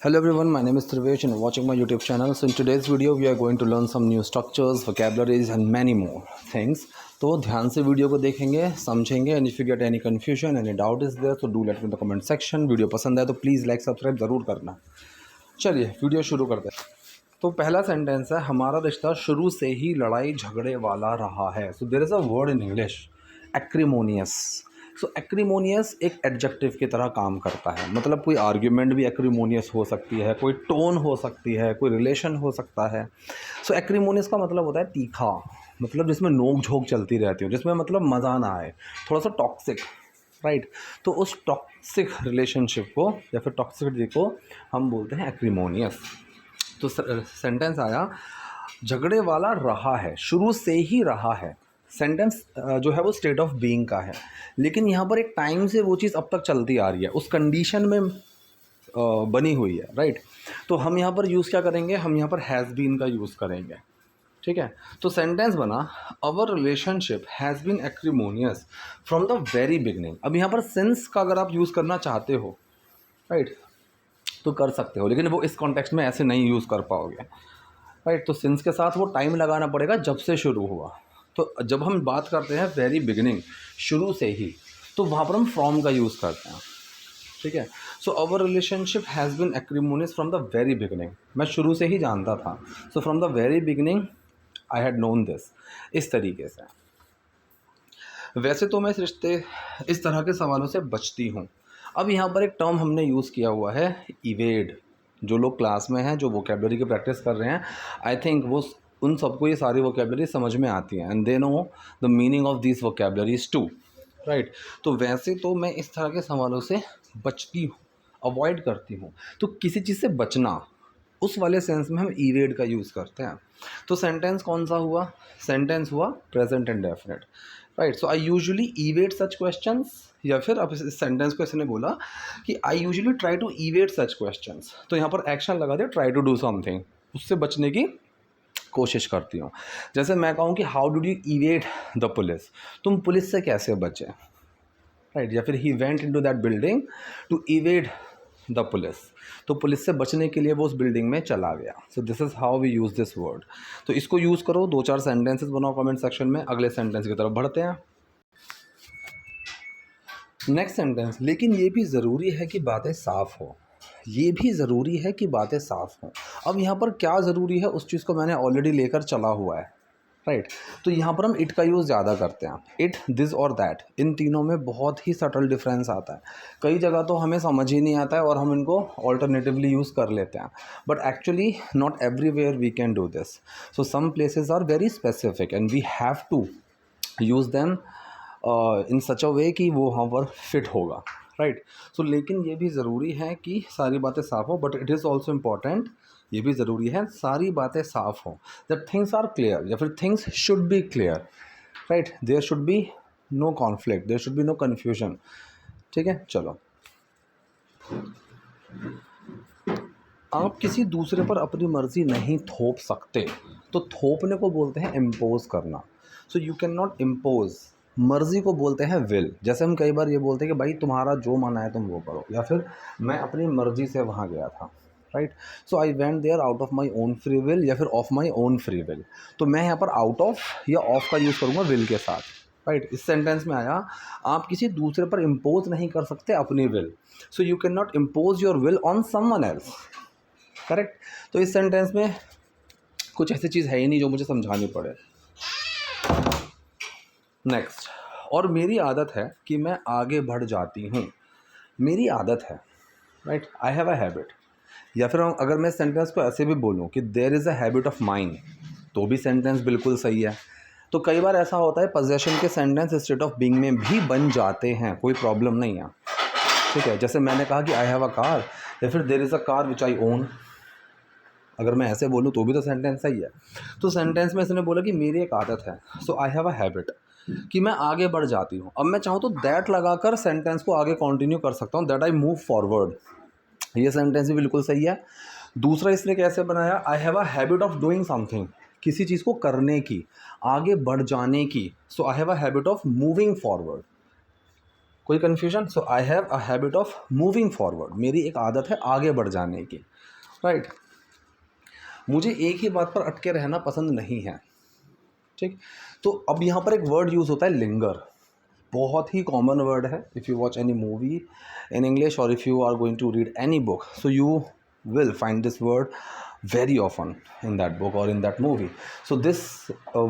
Hello everyone, my name is Trivesh and you're watching my YouTube channel. So in today's video we are going to learn some new structures, vocabularies and many more things. तो ध्यान से video को देखेंगे, समझेंगे and if you get any confusion any doubt is there तो do let me in the comment section. Video पसंद है तो प्लीज़ लाइक सब्सक्राइब ज़रूर करना। चलिए वीडियो शुरू करते हैं। तो पहला सेंटेंस है, हमारा रिश्ता शुरू से ही लड़ाई झगड़े वाला रहा है। So there is a word in English, acrimonious. So acrimonious एक एडजेक्टिव की तरह काम करता है, मतलब कोई आर्ग्यूमेंट भी एक्रीमोनियस हो सकती है, कोई टोन हो सकती है, कोई रिलेशन हो सकता है। सो एक्रीमोनियस का मतलब होता है तीखा, मतलब जिसमें नोक झोंक चलती रहती हो, जिसमें मतलब मज़ा ना आए, थोड़ा सा टॉक्सिक, राइट। तो उस टॉक्सिक रिलेशनशिप को या फिर टॉक्सिसिटी को हम बोलते हैं एक्रीमोनियस। तो सेंटेंस आया, झगड़े वाला रहा है, शुरू से ही रहा है। सेंटेंस जो है वो स्टेट ऑफ बीइंग का है, लेकिन यहाँ पर एक टाइम से वो चीज़ अब तक चलती आ रही है, उस कंडीशन में बनी हुई है, राइट। तो हम यहाँ पर यूज़ क्या करेंगे, हम यहाँ पर हैज़ बीन का यूज़ करेंगे, ठीक है। तो सेंटेंस बना, our relationship has been acrimonious from the very beginning. अब यहाँ पर सिंस का अगर आप यूज़ करना चाहते हो, राइट, तो कर सकते हो, लेकिन वो इस कॉन्टेक्स्ट में ऐसे नहीं यूज़ कर पाओगे, राइट। तो सिंस के साथ वो टाइम लगाना पड़ेगा, जब से शुरू हुआ। तो जब हम बात करते हैं वेरी बिगिनिंग, शुरू से ही, तो वहाँ पर हम फ्रॉम का यूज़ करते हैं, ठीक है। So our relationship has been acrimonious from the very beginning, मैं शुरू से ही जानता था। So from the very beginning I had known this, इस तरीके से। वैसे तो मैं इस तरह के सवालों से बचती हूँ। अब यहाँ पर एक टर्म हमने यूज़ किया हुआ है, इवेड। जो लोग क्लास में हैं, जो वोकेबलरी की प्रैक्टिस कर रहे हैं, आई थिंक वो उन सबको ये सारी वोकेबलरी समझ में आती है and they know the meaning of this vocabularies too, right. तो वैसे तो मैं इस तरह के सवालों से बचती हूँ, अवॉइड करती हूँ। तो किसी चीज़ से बचना, उस वाले सेंस में हम इवेड का यूज़ करते हैं। तो सेंटेंस कौन सा हुआ, सेंटेंस हुआ present indefinite, right. So I usually evade such questions, या फिर अब इस सेंटेंस को इसने बोला कि I usually try to evade such questions. तो यहाँ पर एक्शन लगा दिया, ट्राई टू डू समथिंग, उससे बचने की कोशिश करती हूँ। जैसे मैं कहूँ कि how did you evade the police, तुम पुलिस से कैसे बचे, राइट। या फिर he went into that building to evade the police, तो पुलिस से बचने के लिए वो उस बिल्डिंग में चला गया। So this is how we use this word. तो इसको यूज़ करो, 2-4 सेंटेंसेस बनाओ कमेंट सेक्शन में। अगले सेंटेंस की तरफ बढ़ते हैं। नेक्स्ट सेंटेंस, लेकिन ये भी ज़रूरी है कि बातें साफ़ हो, ये भी ज़रूरी है कि बातें साफ़ हों। अब यहाँ पर क्या ज़रूरी है, उस चीज़ को मैंने ऑलरेडी लेकर चला हुआ है, राइट। तो यहाँ पर हम इट का यूज़ ज़्यादा करते हैं, इट, दिस और दैट, इन तीनों में बहुत ही सटल डिफरेंस आता है। कई जगह तो हमें समझ ही नहीं आता है और हम इनको ऑल्टरनेटिवली यूज़ कर लेते हैं, but actually not everywhere we can do this. So some places are very specific and we have to use them in such a way कि वो वहाँ पर फिट होगा, राइट। सो लेकिन ये भी ज़रूरी है कि सारी बातें साफ़ हो, but it is also important, ये भी ज़रूरी है सारी बातें साफ़ हों, दैट थिंग्स आर क्लियर, या फिर things should be clear, right. There should be no conflict, there should be no confusion, ठीक है। चलो, आप किसी दूसरे पर अपनी मर्ज़ी नहीं थोप सकते, तो थोपने को बोलते हैं इम्पोज करना। So you can not impose, मर्ज़ी को बोलते हैं विल। जैसे हम कई बार ये बोलते हैं कि भाई तुम्हारा जो मन है तुम वो करो, या फिर मैं अपनी मर्ज़ी से वहाँ गया था, right. So I went there out of my own free will, या फिर of my own free will. तो मैं यहाँ पर आउट ऑफ या ऑफ का यूज़ करूँगा विल के साथ, राइट। इस सेंटेंस में आया, आप किसी दूसरे पर इम्पोज नहीं कर सकते अपनी will. So you can not impose your will on someone else, correct. तो इस सेंटेंस में कुछ ऐसी चीज़ है ही नहीं जो मुझे समझानी पड़े। नेक्स्ट, और मेरी आदत है कि मैं आगे बढ़ जाती हूँ, मेरी आदत है, right. I have a habit. या फिर अगर मैं सेंटेंस को ऐसे भी बोलूँ कि there is a habit of mind, तो भी सेंटेंस बिल्कुल सही है। तो कई बार ऐसा होता है पोजेशन के सेंटेंस स्टेट ऑफ बीइंग में भी बन जाते हैं, कोई प्रॉब्लम नहीं है, ठीक है। जैसे मैंने कहा कि आई हैव अ कार, या फिर there is a car which I own, अगर मैं ऐसे बोलूँ तो भी तो सेंटेंस सही है। तो सेंटेंस में इसने बोला कि मेरी एक आदत है, so I have a habit, कि मैं आगे बढ़ जाती हूँ। अब मैं चाहूँ तो दैट लगाकर सेंटेंस को आगे कंटिन्यू कर सकता हूँ, दैट आई मूव फॉरवर्ड, ये सेंटेंस भी बिल्कुल सही है। दूसरा इसने कैसे बनाया, I have a habit of doing something, किसी चीज़ को करने की, आगे बढ़ जाने की। So I have a habit of moving forward, कोई confusion? So I have a habit of moving forward, मेरी एक आदत है आगे बढ़ जाने की, राइट। मुझे एक ही बात पर अटके रहना पसंद नहीं है, ठीक। तो अब यहाँ पर एक वर्ड यूज़ होता है लिंगर, बहुत ही कॉमन वर्ड है। If you watch any movie in English और if you are going to read any book, so you will find this word very often in that book or in that movie. So this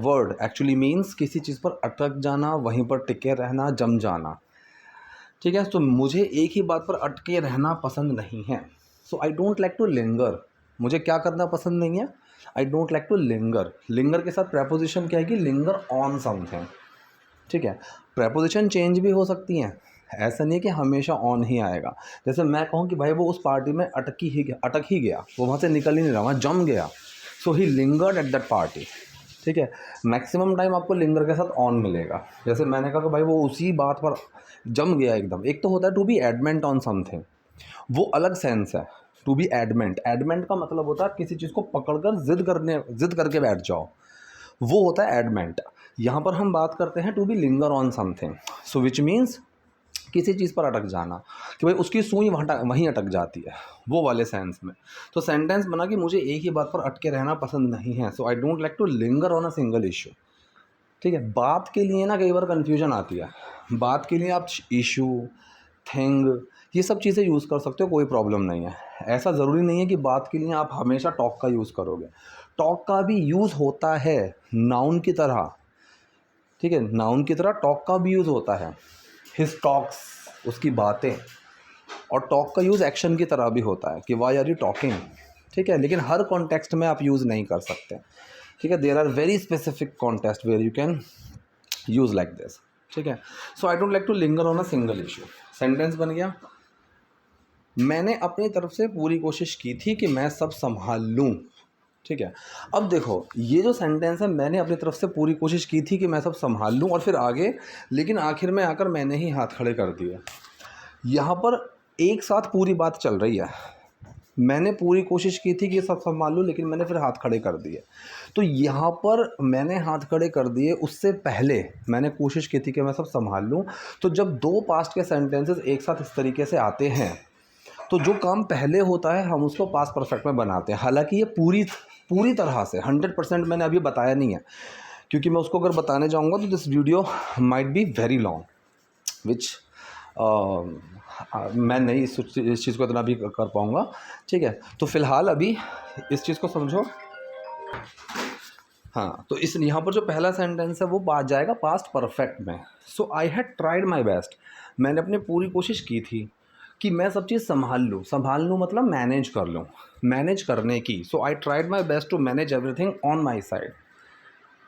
word actually means किसी चीज़ पर अटक जाना, वहीं पर टिके रहना, जम जाना, ठीक है। तो मुझे एक ही बात पर अटके रहना पसंद नहीं है। So I don't like to linger. मुझे क्या करना पसंद नहीं है? I don't like to linger. Linger के साथ प्रेपोजिशन क्या है कि लिंगर ऑन समथिंग, ठीक है। प्रेपोजिशन चेंज भी हो सकती हैं, ऐसा नहीं है कि हमेशा ऑन ही आएगा। जैसे मैं कहूँ कि भाई वो उस पार्टी में अटक ही गया, वो वहाँ से निकल ही नहीं रहा, वहाँ जम गया, सो ही लिंगर्ड एट दैट पार्टी, ठीक है। मैक्सिमम टाइम आपको लिंगर के साथ ऑन मिलेगा। जैसे मैंने कहा कि भाई वो उसी बात पर जम गया एकदम। एक तो होता है to be adamant on something, वो अलग सेंस है। टू बी एडमेंट, एडमेंट का मतलब होता है किसी चीज़ को पकड़कर जिद करके बैठ जाओ, वो होता है एडमेंट। यहाँ पर हम बात करते हैं to be linger on something, so which means किसी चीज़ पर अटक जाना, कि भाई उसकी सुई वहीं अटक जाती है, वो वाले सेंस में। तो सेंटेंस बना कि मुझे एक ही बात पर अटके रहना पसंद नहीं है। So I don't like to linger on a single issue, ठीक है। बात के लिए ना कई बार कन्फ्यूजन आती है। बात के लिए आप इशू, थिंग, ये सब चीज़ें यूज़ कर सकते हो, कोई प्रॉब्लम नहीं है। ऐसा ज़रूरी नहीं है कि बात के लिए आप हमेशा टॉक का यूज़ करोगे। टॉक का भी यूज़ होता है नाउन की तरह, ठीक है। नाउन की तरह टॉक का भी यूज़ होता है, हिज टॉक्स, उसकी बातें। और टॉक का यूज़ एक्शन की तरह भी होता है कि वाई आर यू टॉकिंग, ठीक है। लेकिन हर कॉन्टेक्स्ट में आप यूज़ नहीं कर सकते, ठीक है। There are very specific context where you can use like this, ठीक है। So I don't like to linger on a single issue. Sentence बन गया, मैंने अपनी तरफ से पूरी कोशिश की थी कि मैं सब संभाल लूँ, ठीक है। अब देखो ये जो सेंटेंस है, मैंने अपनी तरफ से पूरी कोशिश की थी कि मैं सब संभाल लूँ, और फिर आगे लेकिन आखिर में आकर मैंने ही हाथ खड़े कर दिए। यहाँ पर एक साथ पूरी बात चल रही है। मैंने पूरी कोशिश की थी कि सब संभाल लूँ, लेकिन मैंने फिर हाथ खड़े कर दिए। तो यहाँ पर मैंने हाथ खड़े कर दिए, उससे पहले मैंने कोशिश की थी कि मैं सब संभाल लूँ। तो जब दो पास्ट के सेंटेंसेस एक साथ इस तरीके से आते हैं, तो जो काम पहले होता है हम उसको पास्ट परफेक्ट में बनाते हैं। हालांकि ये पूरी तरह से 100% मैंने अभी बताया नहीं है, क्योंकि मैं उसको अगर बताने जाऊँगा तो this video might be very long, which मैं नहीं इस चीज़ को इतना भी कर पाऊँगा, ठीक है। तो फ़िलहाल अभी इस चीज़ को समझो। हाँ, तो इस यहाँ पर जो पहला सेंटेंस है वो बात जाएगा पास्ट परफेक्ट में। So I had tried my best, मैंने अपनी पूरी कोशिश की थी कि मैं सब चीज़ संभाल लूँ मतलब मैनेज कर लूँ, मैनेज करने की। So I tried my best to manage everything on my side,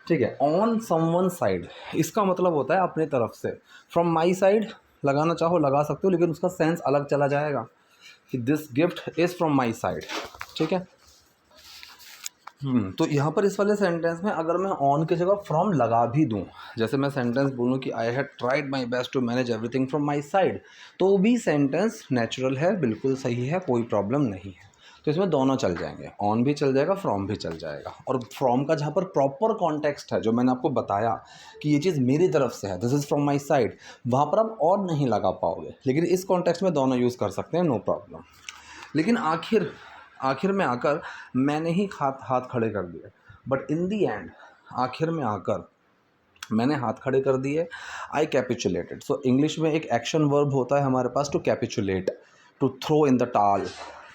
ठीक है। ऑन समवन साइड, इसका मतलब होता है अपने तरफ से। फ्रॉम माई साइड लगाना चाहो लगा सकते हो, लेकिन उसका सेंस अलग चला जाएगा कि this gift is from my side, ठीक है। तो यहाँ पर इस वाले सेंटेंस में अगर मैं ऑन की जगह फ्रॉम लगा भी दूँ, जैसे मैं सेंटेंस बोलूँ कि I had tried my best to manage everything from my side, तो भी सेंटेंस नेचुरल है, बिल्कुल सही है, कोई प्रॉब्लम नहीं है। तो इसमें दोनों चल जाएंगे, ऑन भी चल जाएगा, फ्रॉम भी चल जाएगा। और फ्रॉम का जहाँ पर प्रॉपर कॉन्टेक्स्ट है, जो मैंने आपको बताया कि ये चीज़ मेरी तरफ से है, this is from my side, वहाँ पर आप और नहीं लगा पाओगे। लेकिन इस कॉन्टेक्स्ट में दोनों यूज़ कर सकते हैं, नो प्रॉब्लम। लेकिन आखिर में आकर मैंने ही हाथ खड़े कर दिए, बट इन दी एंड आखिर में आकर मैंने हाथ खड़े कर दिए। आई कैपिचुलेटेड। सो इंग्लिश में एक एक्शन वर्ब होता है हमारे पास, to capitulate, to throw in the towel,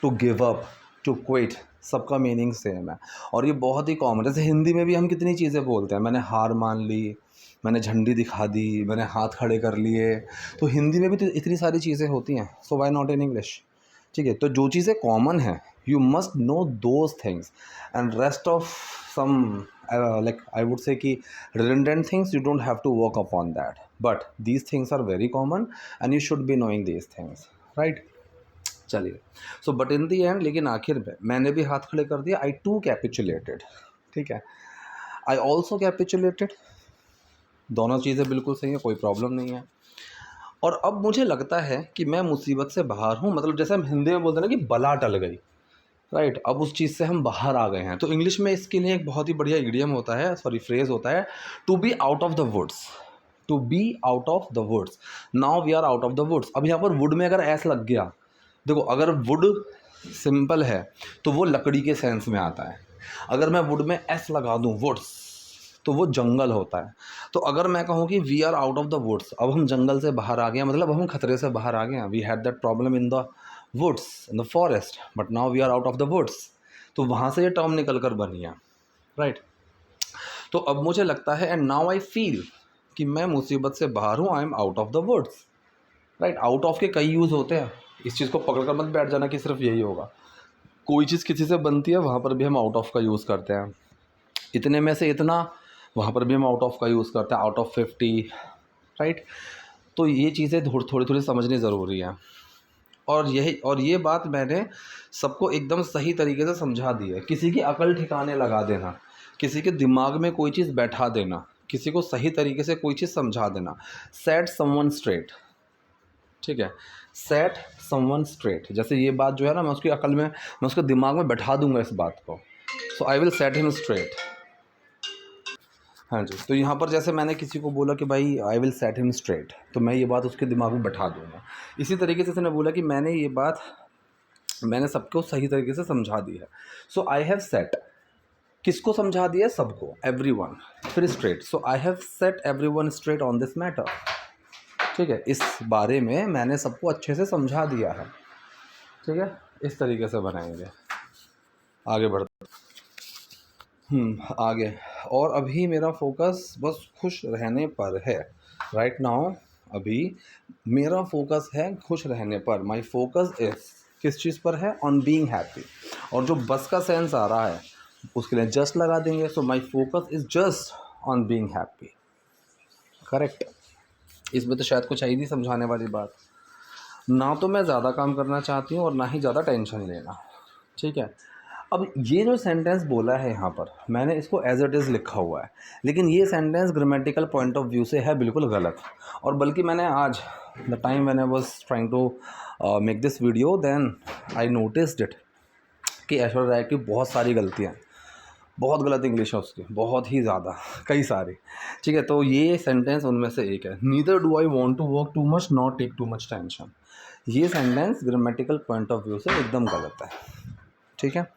to give up, to quit, सबका मीनिंग सेम है। और ये बहुत ही कॉमन, जैसे हिंदी में भी हम कितनी चीज़ें बोलते हैं, मैंने हार मान ली, मैंने झंडी दिखा दी, मैंने हाथ खड़े कर लिए। तो हिंदी में भी तो इतनी सारी चीज़ें होती हैं, so why not in English, ठीक है। तो जो चीज़ें कॉमन हैं, you must know those things, and rest of some like I would say कि redundant things you don't have to work upon that, but these things are very common and you should be knowing these things, right? चलिए, so but in the and, लेकिन आखिर में मैंने भी हाथ खड़े कर दिया। आई टू कैपिचुलेटेड, ठीक है। आई ऑल्सो कैपिचुलेटेड, दोनों चीज़ें बिल्कुल सही है, कोई प्रॉब्लम नहीं है। और अब मुझे लगता है कि मैं मुसीबत से बाहर हूँ, मतलब जैसे हम हिंदी में बोलते हैं ना कि बला टल गई, राइट। अब उस चीज़ से हम बाहर आ गए हैं। तो इंग्लिश में इसके लिए एक बहुत ही बढ़िया इडियम होता है, सॉरी फ्रेज़ होता है, to be out of the woods, to be out of the woods. Now we are out of the woods. अब यहाँ पर वुड में अगर एस लग गया, देखो अगर वुड सिंपल है तो वो लकड़ी के सेंस में आता है। अगर मैं वुड में एस लगा दूँ, वुड्स, तो वो जंगल होता है। तो अगर मैं कहूँ कि we are out of the woods, अब हम जंगल से बाहर आ गए हैं, मतलब अब हम खतरे से बाहर आ गए हैं। We had that problem in the woods, in the forest, but now we are out of the woods. तो वहाँ से ये टर्म निकल कर बनी है, राइट। तो अब मुझे लगता है एंड नाउ आई फील कि मैं मुसीबत से बाहर हूँ, I am out of the woods, right. Out of के कई यूज़ होते हैं, इस चीज़ को पकड़ कर मत बैठ जाना कि सिर्फ यही होगा। कोई चीज़ किसी से बनती है वहाँ पर भी हम आउट ऑफ का यूज़ करते हैं। इतने में से इतना, वहाँ पर भी हम आउट ऑफ का यूज़ करते हैं, आउट ऑफ 50, राइट। तो ये चीज़ें थोड़ी थोड़ी समझनी ज़रूरी है। और ये बात मैंने सबको एकदम सही तरीके से समझा दी है। किसी की अकल ठिकाने लगा देना, किसी के दिमाग में कोई चीज़ बैठा देना, किसी को सही तरीके से कोई चीज़ समझा देना। सेट समवन स्ट्रेट, ठीक है, सेट समवन स्ट्रेट। जैसे ये बात जो है ना, मैं उसकी अकल में, मैं उसके दिमाग में बैठा दूंगा इस बात को, so I will set him straight. हाँ जी, तो यहाँ पर जैसे मैंने किसी को बोला कि भाई आई विल सेट हिम स्ट्रेट, तो मैं ये बात उसके दिमाग में बैठा दूंगा। इसी तरीके से मैंने बोला कि मैंने ये बात, मैंने सबको सही तरीके से समझा दी है। सो आई हैव सेट, किसको समझा दिया? सबको, एवरीवन। फिर straight, so I have set everyone straight on this matter, ठीक है। इस बारे में मैंने सबको अच्छे से समझा दिया है, ठीक है। इस तरीके से बनाएंगे, आगे बढ़ते आगे। और अभी मेरा फोकस बस खुश रहने पर है, राइट नाउ। अभी मेरा फोकस है खुश रहने पर। माई फोकस इज, किस चीज़ पर है? On being happy. और जो बस का सेंस आ रहा है उसके लिए जस्ट लगा देंगे। So my focus is just on being happy, correct. इसमें तो शायद कुछ आई नहीं समझाने वाली बात। ना तो मैं ज़्यादा काम करना चाहती हूँ और ना ही ज़्यादा टेंशन लेना, ठीक है। अब ये जो सेंटेंस बोला है यहाँ पर, मैंने इसको एज इट इज़ लिखा हुआ है, लेकिन ये sentence grammatical point of view से है बिल्कुल गलत। और बल्कि मैंने आज, the time when I was trying to make this video, then I noticed it कि ऐश्वर्या राय की बहुत सारी गलतियाँ, बहुत गलत इंग्लिश है उसकी, बहुत ही ज़्यादा, कई सारी, ठीक है। तो ये सेंटेंस उनमें से एक है। Neither do I want to work too much not take too much tension. ये sentence grammatical point of view से एकदम गलत है, ठीक है,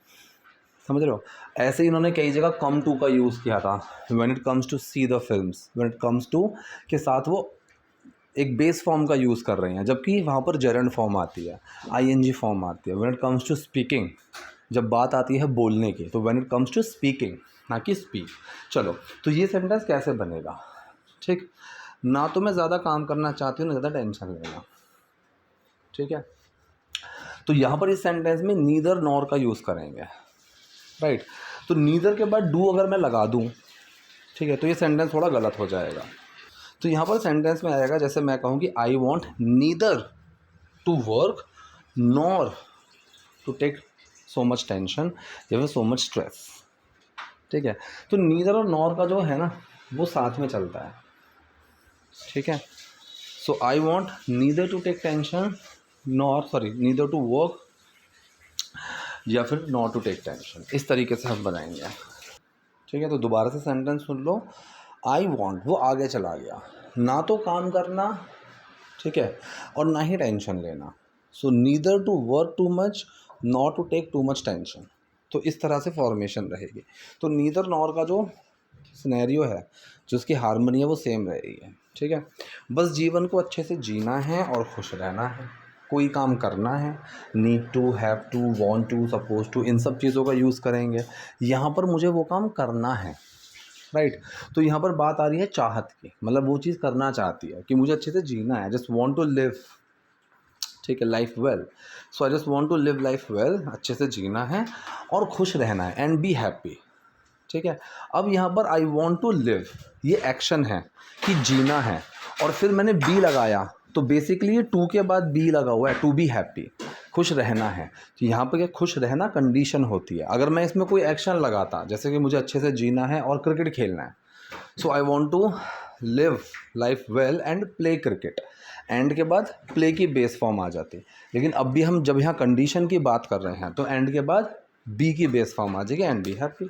समझ रहे हो। ऐसे ही इन्होंने कई जगह कम टू का यूज़ किया था, when it comes to see the films, when it comes to के साथ वो एक बेस फॉर्म का यूज़ कर रहे हैं, जबकि वहाँ पर जेरेंड फॉर्म आती है, आईएनजी फॉर्म आती है। When it comes to speaking, जब बात आती है बोलने की, तो when it comes to speaking, ना कि स्पीक। चलो, तो ये सेंटेंस कैसे बनेगा, ठीक। ना तो मैं ज़्यादा काम करना चाहती हूँ, ना ज़्यादा टेंशन लेना, ठीक है। तो यहाँ पर इस सेंटेंस में नीदर नॉर का यूज़ करेंगे, राइट। तो नीदर के बाद डू अगर मैं लगा दूँ, ठीक है, तो ये सेंटेंस थोड़ा गलत हो जाएगा। तो यहाँ पर सेंटेंस में आएगा, जैसे मैं कहूँ कि I want neither to work nor to take so much tension या फिर सो मच स्ट्रेस, ठीक है। तो नीदर और नॉर का जो है ना, वो साथ में चलता है, ठीक है। So I want neither to take tension neither to work या फिर नॉट टू टेक टेंशन। इस तरीके से हम बनाएंगे, ठीक है। तो दोबारा से sentence soon low. I want, वो आगे चला गया, ना तो काम करना, ठीक है, और ना ही टेंशन लेना। So neither to work too much not to take too much tension. तो इस तरह से फॉर्मेशन रहेगी। तो नीदर नॉर का जो सिनेरियो है, जो उसकी हार्मनी है, वो सेम रहेगी, ठीक है। बस जीवन को अच्छे से जीना है और खुश रहना है। कोई काम करना है, need to, have to, want to, suppose to, इन सब चीज़ों का यूज़ करेंगे। यहाँ पर मुझे वो काम करना है, राइट। तो यहाँ पर बात आ रही है चाहत की, मतलब वो चीज़ करना चाहती है कि मुझे अच्छे से जीना है, जस्ट वांट टू लिव, ठीक है, life well. So I just want to live life well, अच्छे से जीना है और खुश रहना है, एंड बी हैप्पी, ठीक है। अब यहाँ पर आई वॉन्ट टू लिव, ये एक्शन है कि जीना है, और फिर मैंने बी लगाया, तो बेसिकली ये टू के बाद बी लगा हुआ है, टू बी हैप्पी, खुश रहना है। तो यहाँ पर क्या, खुश रहना कंडीशन होती है। अगर मैं इसमें कोई एक्शन लगाता, जैसे कि मुझे अच्छे से जीना है और क्रिकेट खेलना है, so I want to live life well and play cricket, end के बाद प्ले की बेस फॉर्म आ जाती। लेकिन अब भी हम जब यहाँ कंडीशन की बात कर रहे हैं, तो एंड के बाद बी की बेस फॉर्म आ जाएगी, and be happy,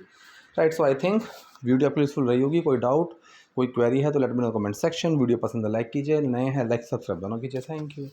right. So I think video आपको यूजफुल रही होगी। कोई डाउट कोई क्वेरी है तो let me know comment section. Video पसंद है लाइक कीजिए, नए हैं लाइक सब्सक्राइब दोनों कीजिए। Thank you.